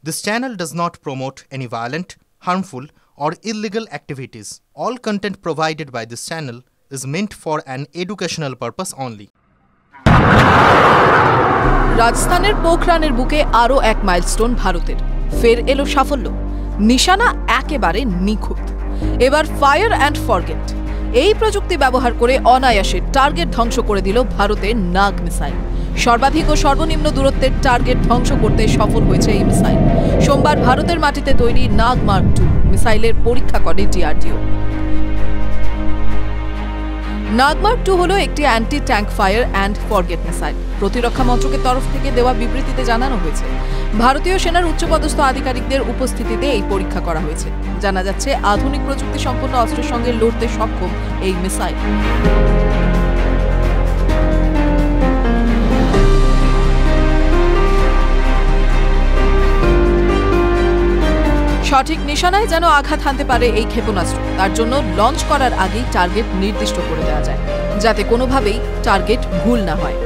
This channel does not promote any violent, harmful, or illegal activities. All content provided by this channel is meant for an educational purpose only. রাজস্থানের পোখরানের বুকে আরও এক milestone ভারতের। ফের এলো সাফল্য, নিশানা একেবারে নিখুঁত। এবার ফায়ার অ্যান্ড ফরগেট এই প্রযুক্তি ব্যবহার করে অনায়াসে টার্গেট ধ্বংস করে দিল ভারতের নাগ মিসাইল। সর্বাধিক ও সর্বনিম্ন দূরত্বের টার্গেট ধ্বংস করতে সফল হয়েছে এই মিসাইল। সোমবার ভারতের মাটিতে তৈরি নাগ মার্ক 2 মিসাইলের পরীক্ষা করে ডিআরডিও। নাগ মার্ক 2 হলো একটি anti tank fire and forget missile. প্রতিরক্ষা মন্ত্রকের তরফ থেকে দেওয়া বিবৃতিতে জানানো হয়েছে, ভারতীয় সেনার উচ্চপদস্থ আধিকারিকদের উপস্থিতিতে এই পরীক্ষা করা হয়েছে। জানা যাচ্ছে, আধুনিক প্রযুক্তি সম্পন্ন অস্ত্রের সঙ্গে লড়তে সক্ষম এই মিসাইল। সঠিক নিশানায় যেন আঘাত হানতে পারে এই ক্ষেপণাস্ত্র, তার জন্য লঞ্চ করার আগেই টার্গেট নির্দিষ্ট করে দেওয়া যায়, যাতে কোনোভাবেই টার্গেট ভুল না হয়।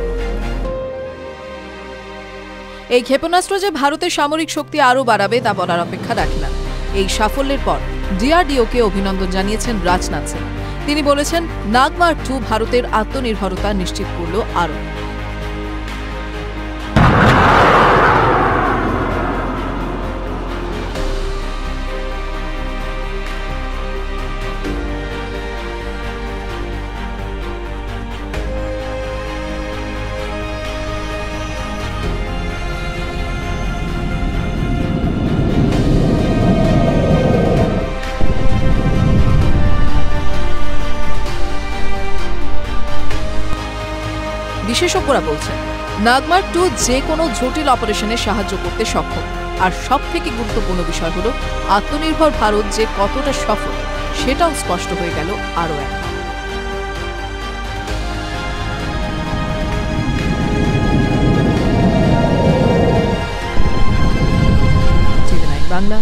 এই ক্ষেপণাস্ত্র যে ভারতের সামরিক শক্তি আরও বাড়াবে তা বলার অপেক্ষা রাখে না। এই সাফল্যের পর ডিআরডিওকে অভিনন্দন জানিয়েছেন রাজনাথ সিং। তিনি বলেছেন, নাগ মার্ক 2 ভারতের আত্মনির্ভরতা নিশ্চিত করল আরও। বিশেষজ্ঞরা বলছেন, নাগ মার্ক 2 যে কোনো জটিল অপারেশনে সাহায্য করতে সক্ষম। আর সবথেকে গুরুত্বপূর্ণ বিষয় হলো, আত্মনির্ভর ভারত যে কতটা সফল সেটাও স্পষ্ট হয়ে গেল আরও এক। বাংলা।